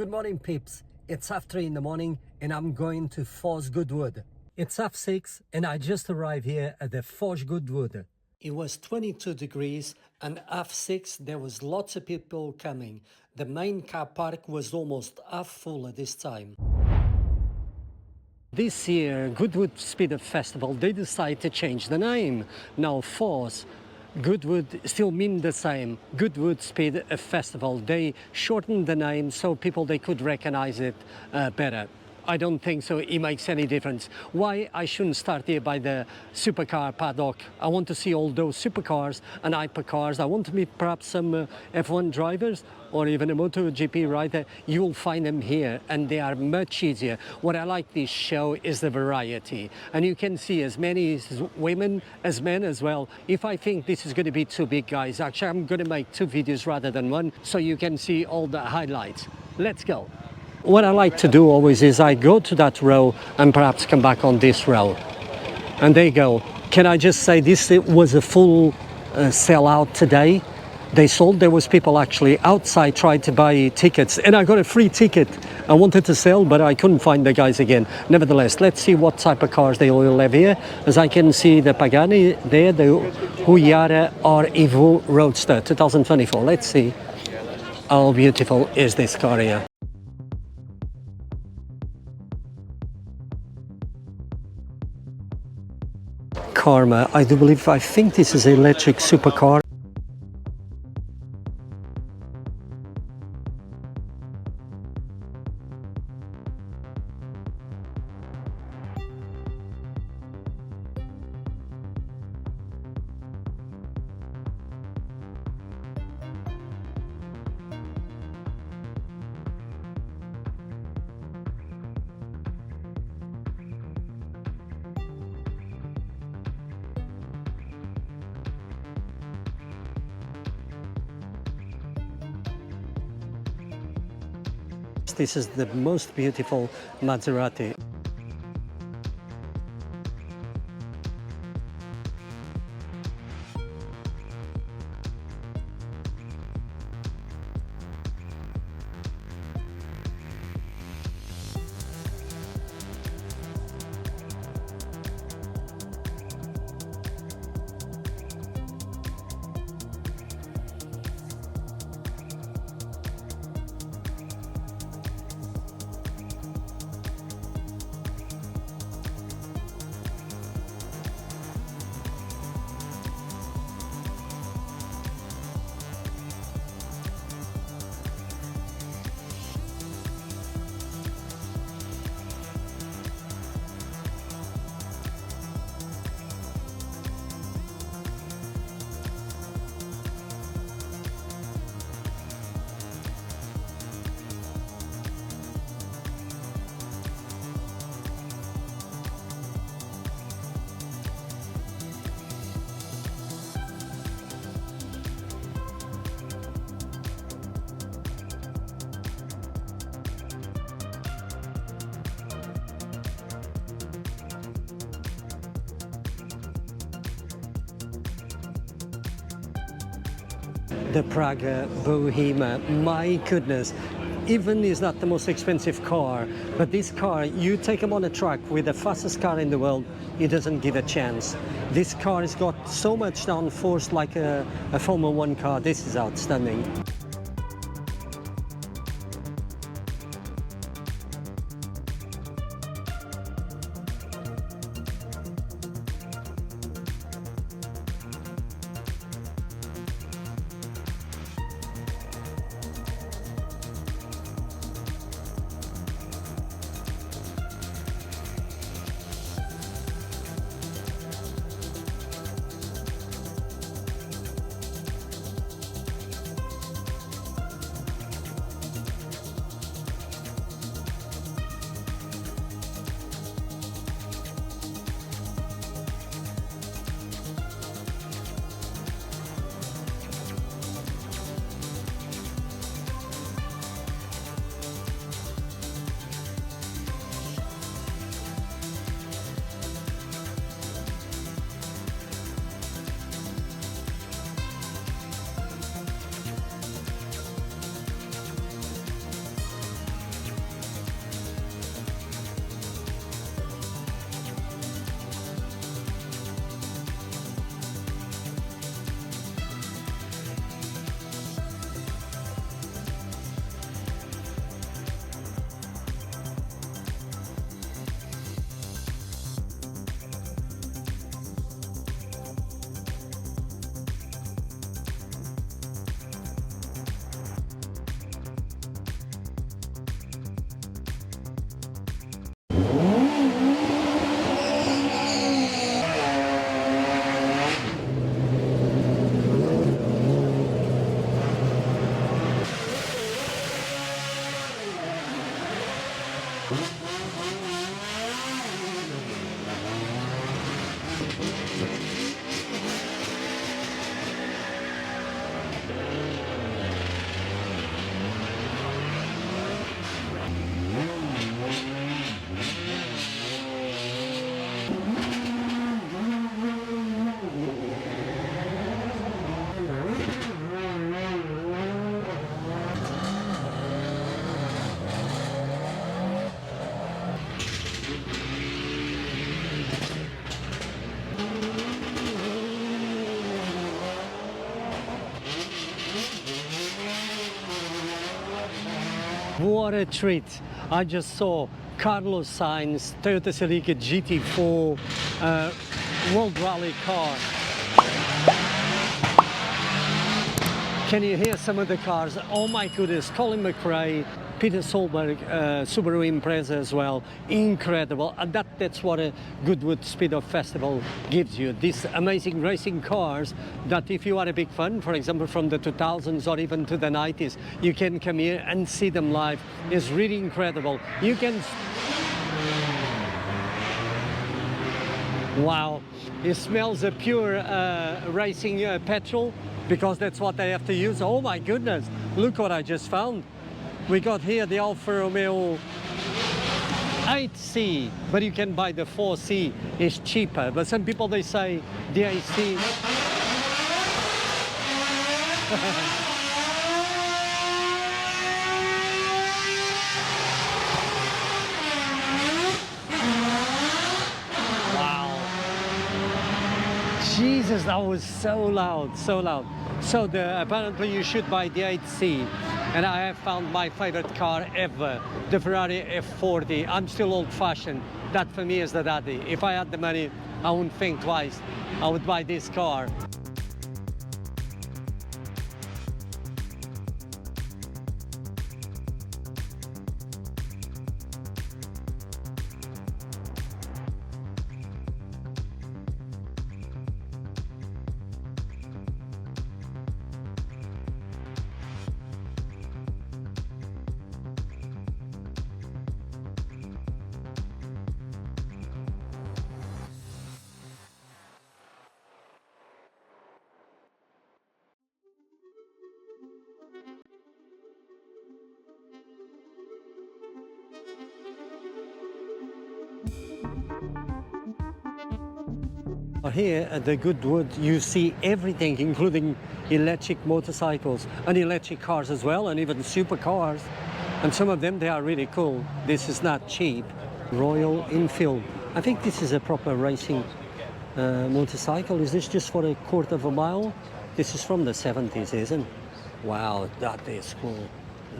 Good morning, peeps. It's half 3 in the morning and I'm going to FOS Goodwood. It's half 6 and I just arrived here at the FOS Goodwood. It was 22 degrees and half 6 there was lots of people coming. The main car park was almost half full at this time. This year, Goodwood Speed Festival, they decided to change the name. Now FOS Goodwood still mean the same, Goodwood Speed Festival. They shortened the name so people they could recognize it better. I don't think so it makes any difference. Why I shouldn't start here by the supercar paddock? I want to see all those supercars and hypercars. I want to meet perhaps some F1 drivers or even a MotoGP rider. You'll find them here and they are much easier. What I like this show is the variety. And you can see as many women as men as well. If I think this is going to be too big, guys, actually I'm going to make 2 videos rather than 1 so you can see all the highlights. Let's go. What I like to do always is I go to that row and perhaps come back on this row. And there you go. Can I just say this was a full sellout today. They sold, there was people actually outside trying to buy tickets and I got a free ticket. I wanted to sell but I couldn't find the guys again. Nevertheless, let's see what type of cars they all have here. As I can see the Pagani there, the Huyara or Evo Roadster 2024. Let's see how beautiful is this car here. Karma, I think this is an electric supercar. This is the most beautiful Maserati. The Praga Bohemia, my goodness, even is not the most expensive car, but this car, you take him on a track with the fastest car in the world, he doesn't give a chance. This car has got so much downforce like a Formula 1 car. This is outstanding. What a treat. I just saw Carlos Sainz Toyota Celica GT4 World Rally car. Can you hear some of the cars? Oh my goodness, Colin McRae, Peter Solberg, Subaru Impreza as well. Incredible. And that's what a Goodwood Speed Festival gives you. These amazing racing cars that if you are a big fan, for example, from the 2000s or even to the 90s, you can come here and see them live. It's really incredible. You can... Wow, it smells of pure racing petrol, because that's what they have to use. Oh my goodness, look what I just found. We got here the Alfa Romeo 8C, but you can buy the 4C, it's cheaper. But some people, they say the AC. Jesus, that was so loud, so loud. So apparently you should buy the 8C. And I have found my favorite car ever, the Ferrari F40. I'm still old-fashioned. That for me is the daddy. If I had the money, I wouldn't think twice. I would buy this car. Here at the Goodwood, you see everything, including electric motorcycles and electric cars as well, and even supercars. And some of them, they are really cool. This is not cheap. Royal Enfield. I think this is a proper racing motorcycle. Is this just for a quarter of a mile? This is from the 70s, isn't it? Wow, that is cool.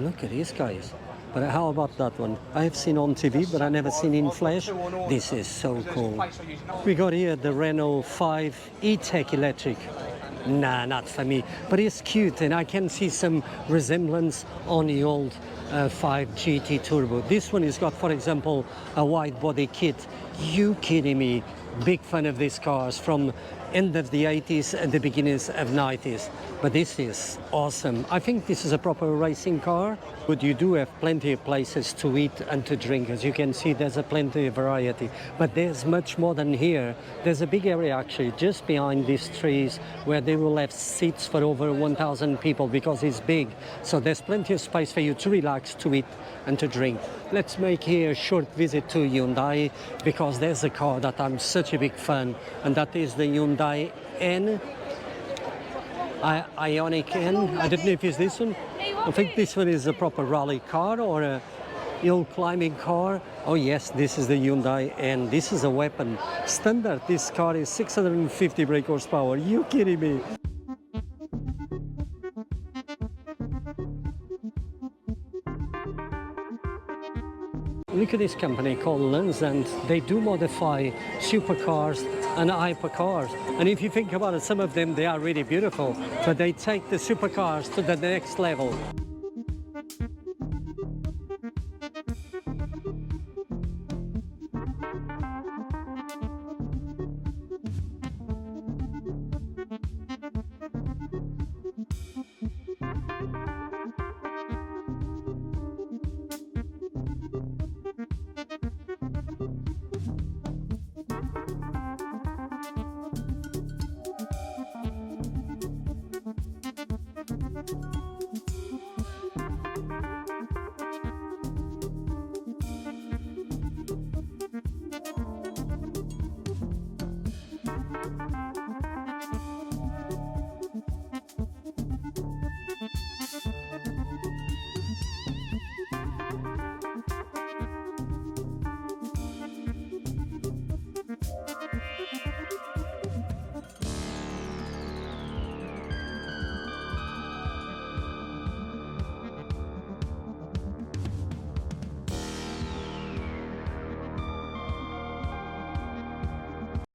Look at these guys. But how about that one? I have seen on TV, but I never seen in flesh. This is so cool. We got here the Renault 5 E-Tech Electric. Nah, not for me. But it's cute, and I can see some resemblance on the old 5 GT Turbo. This one has got, for example, a wide body kit. You kidding me? Big fan of these cars from end of the 80s and the beginnings of 90s. But this is awesome. I think this is a proper racing car. But you do have plenty of places to eat and to drink. As you can see, there's a plenty of variety. But there's much more than here. There's a big area actually just behind these trees where they will have seats for over 1,000 people because it's big. So there's plenty of space for you to relax, to eat and to drink. Let's make here a short visit to Hyundai because there's a car that I'm such a big fan, and that is the Hyundai Ioniq N. I don't know if it's this one. I think this one is a proper rally car or a hill climbing car. Oh yes, this is the Hyundai N. This is a weapon. Standard, this car is 650 brake horsepower. You kidding me? Look at this company called Lens, and they do modify supercars and hypercars. And if you think about it, some of them, they are really beautiful, but they take the supercars to the next level.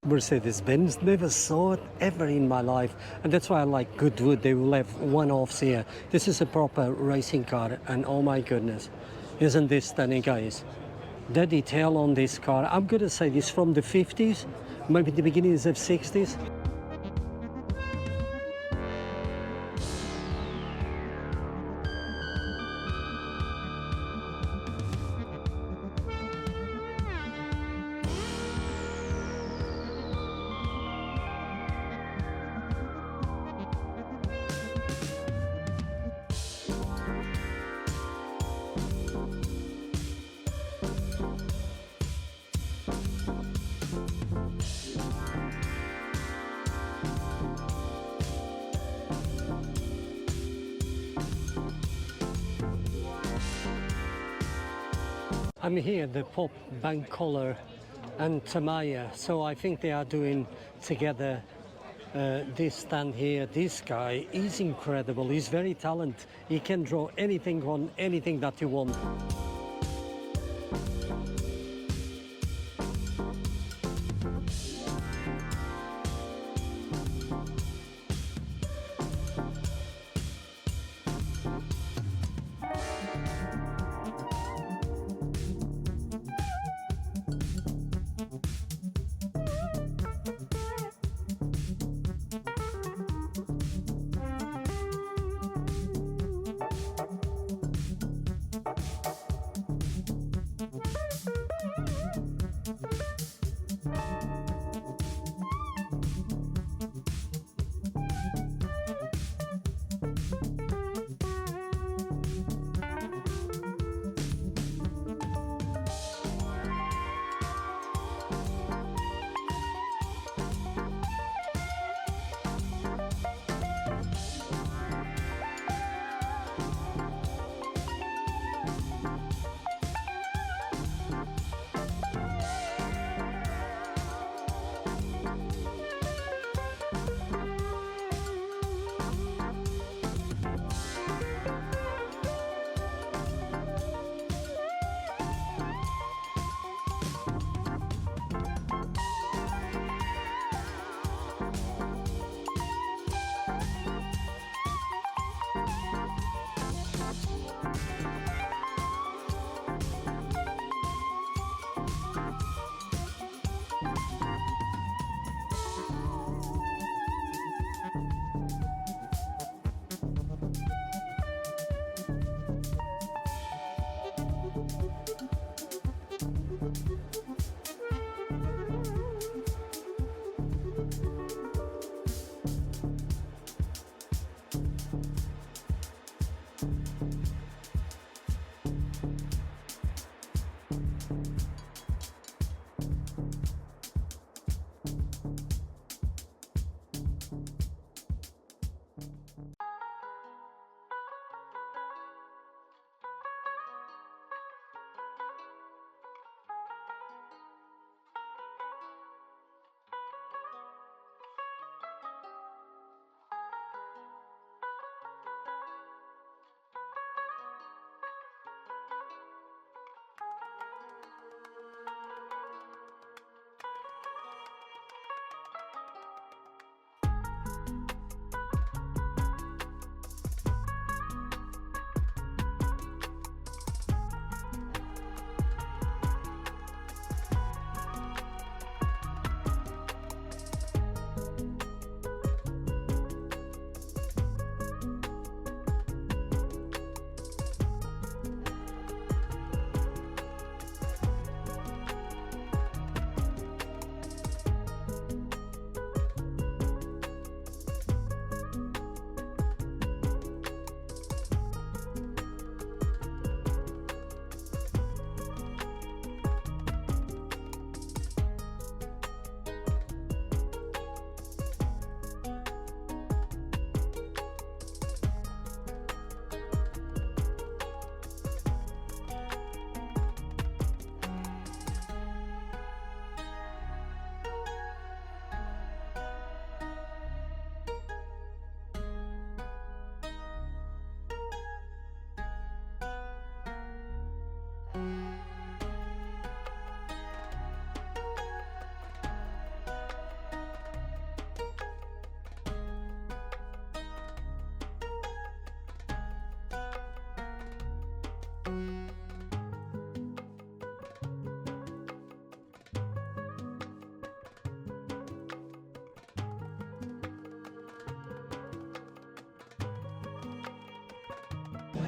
Mercedes-Benz. Never saw it ever in my life, and that's why I like Goodwood. They will have one-offs here. This is a proper racing car, and oh my goodness, isn't this stunning, guys? The detail on this car, I'm gonna say this from the 50s, maybe the beginnings of 60s. I'm here at the Pop Bank Collar and Tamaya, so I think they are doing together this stand here. This guy is incredible, he's very talented, he can draw anything on anything that you want.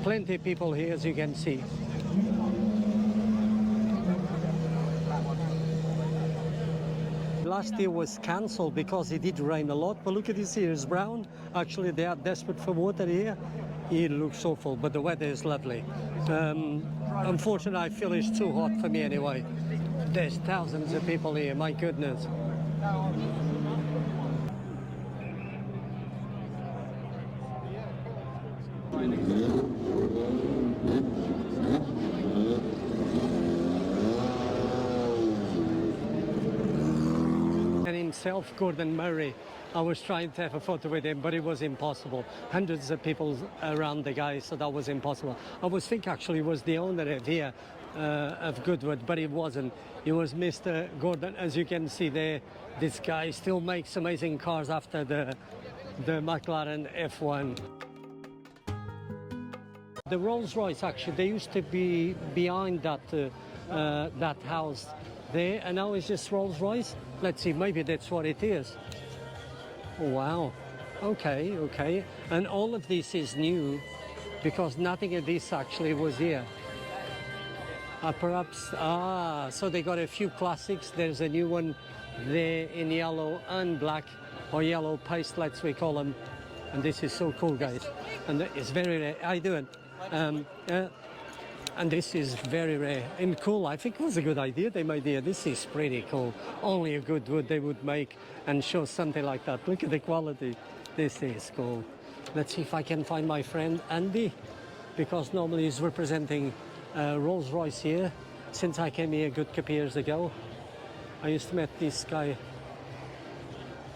Plenty of people here, as you can see. Last year was cancelled because it did rain a lot, but look at this here, it's brown. Actually, they are desperate for water here. It looks awful, but the weather is lovely. Unfortunately, I feel it's too hot for me anyway. There's thousands of people here, my goodness. And himself, Gordon Murray, I was trying to have a photo with him, but it was impossible. Hundreds of people around the guy, so that was impossible. I was thinking actually it was the owner of here, of Goodwood, but it wasn't. It was Mr. Gordon. As you can see there, this guy still makes amazing cars after the McLaren F1. The Rolls-Royce, actually, they used to be behind that house there, and now it's just Rolls-Royce. Let's see, maybe that's what it is. Oh, wow. Okay. And all of this is new because nothing of this actually was here. So they got a few classics. There's a new one there in yellow and black, or yellow paste, let's we call them. And this is so cool, guys. And it's very rare. How you doing? And this is very rare and cool. I think it was a good idea they made here. This is pretty cool. Only a Goodwood they would make and show something like that. Look at the quality. This is cool. Let's see if I can find my friend Andy, because normally he's representing Rolls-Royce here. Since I came here a good couple years ago, I used to meet this guy.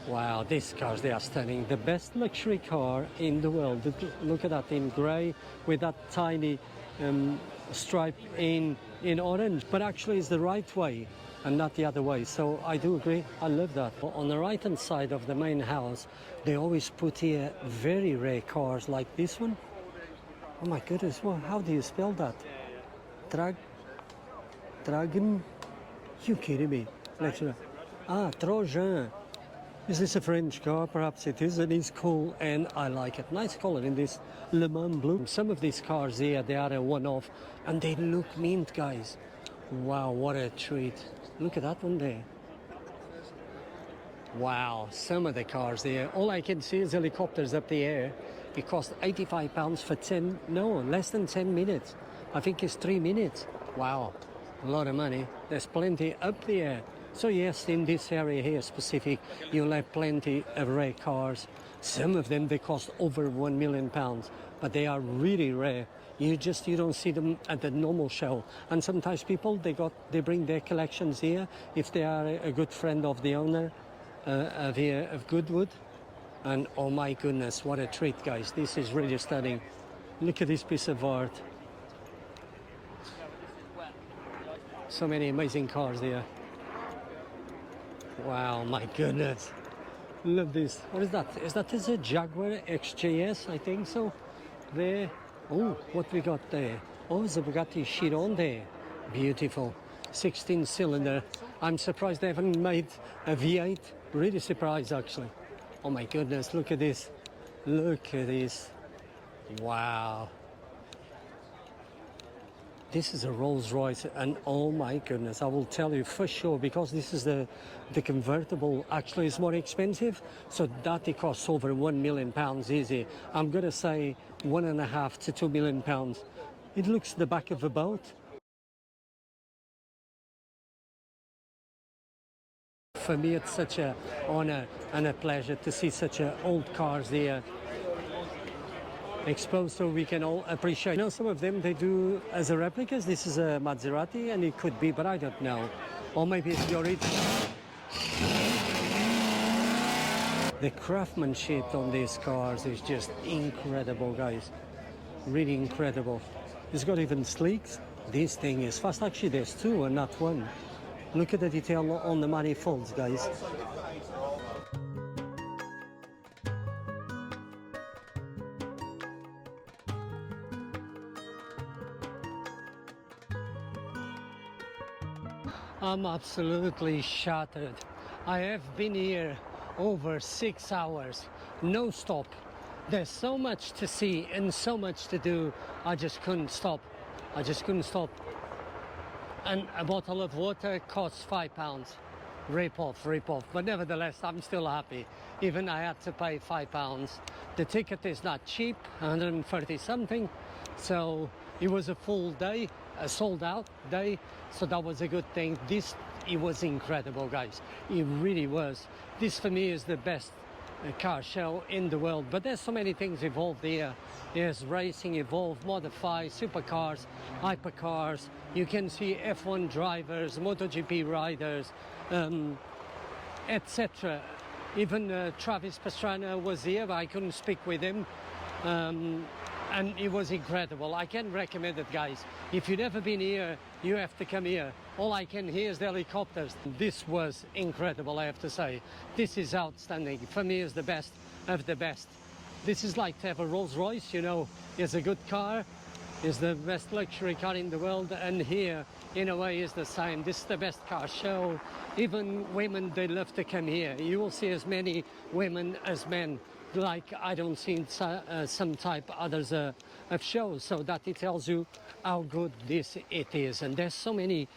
Wow, these cars, they are stunning. The best luxury car in the world. Look at that in grey with that tiny stripe in orange, but actually it's the right way and not the other way. So I do agree, I love that. On the right hand side of the main house, they always put here very rare cars like this one. Oh my goodness, well, how do you spell that? Dragon? You kidding me? Trojan. Is this a French car? Perhaps it is, and it's cool, and I like it. Nice color in this Le Mans blue. Some of these cars here, they are a one-off, and they look mint, guys. Wow, what a treat. Look at that one there. Wow, some of the cars there. All I can see is helicopters up the air. It cost £85 for less than 10 minutes. I think it's 3 minutes. Wow, a lot of money. There's plenty up the air. So yes, in this area here specific, you'll have plenty of rare cars. Some of them, they cost over £1 million, but they are really rare. You don't see them at the normal show. And sometimes people, they bring their collections here if they are a good friend of the owner of Goodwood. And oh my goodness, what a treat, guys. This is really stunning. Look at this piece of art. So many amazing cars there. Wow, my goodness. Love this. What is that? Is that a Jaguar XJS? I think so. There. Oh, what we got there? Oh, it's a Bugatti Chiron there. Beautiful. 16-cylinder. I'm surprised they haven't made a V8. Really surprised, actually. Oh my goodness, look at this. Look at this. Wow. This is a Rolls-Royce, and oh my goodness, I will tell you for sure, because this is the convertible actually is more expensive, so that it costs over £1 million easy. I'm going to say £1.5 to £2 million. It looks the back of a boat. For me, it's such an honor and a pleasure to see such old cars here exposed, so we can all appreciate. You know, some of them they do as a replicas. This is a Maserati, and it could be, but I don't know. Or maybe it's the original. The craftsmanship on these cars is just incredible, guys. Really incredible. It's got even sleeks. This thing is fast. Actually, there's two and not one. Look at the detail on the manifolds, guys. I'm absolutely shattered. I have been here over 6 hours, no stop. There's so much to see and so much to do. I just couldn't stop. I just couldn't stop. And a bottle of water costs £5. Rip off. But nevertheless, I'm still happy. Even I had to pay £5. The ticket is not cheap, 130 something. So it was a full day, a sold out day. So that was a good thing. It was incredible, guys. It really was. This for me is the best car show in the world. But there's so many things involved here. There's racing involved, modified, supercars, hypercars. You can see F1 drivers, MotoGP riders, etc. Even Travis Pastrana was here, but I couldn't speak with him. And it was incredible. I can recommend it, guys. If you've never been here, you have to come here. All I can hear is the helicopters. This was incredible, I have to say. This is outstanding. For me, it's the best of the best. This is like to have a Rolls Royce, you know. It's a good car. It's the best luxury car in the world. And here, in a way, is the same. This is the best car show. Even women, they love to come here. You will see as many women as men. Like I don't see some type others of shows, so that it tells you how good it is. And there's so many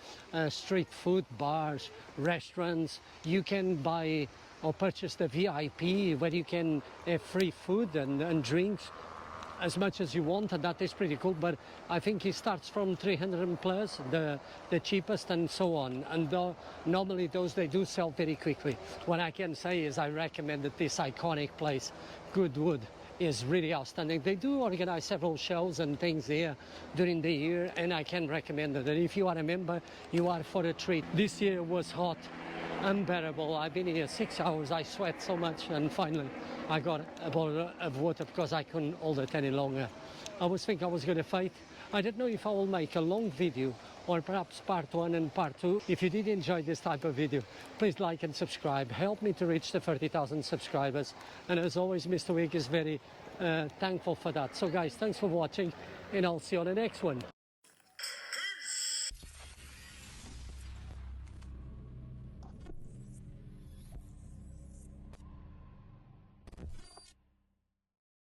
street food bars, restaurants. You can buy or purchase the VIP where you can have free food and drinks as much as you want, and that is pretty cool. But I think it starts from 300 plus, the cheapest, and so on. And normally those they do sell very quickly. What I can say is I recommend that this iconic place, Goodwood, is really outstanding. They do organize several shows and things here during the year, and I can recommend it. And if you are a member, you are for a treat. This year was hot, unbearable. I've been here 6 hours. I sweat so much, and finally I got a bottle of water because I couldn't hold it any longer. I was thinking I was going to fight. I don't know if I will make a long video or perhaps part 1 and part 2. If you did enjoy this type of video, please like and subscribe. Help me to reach the 30,000 subscribers. And as always, Mr. Wig is very thankful for that. So guys, thanks for watching, and I'll see you on the next one.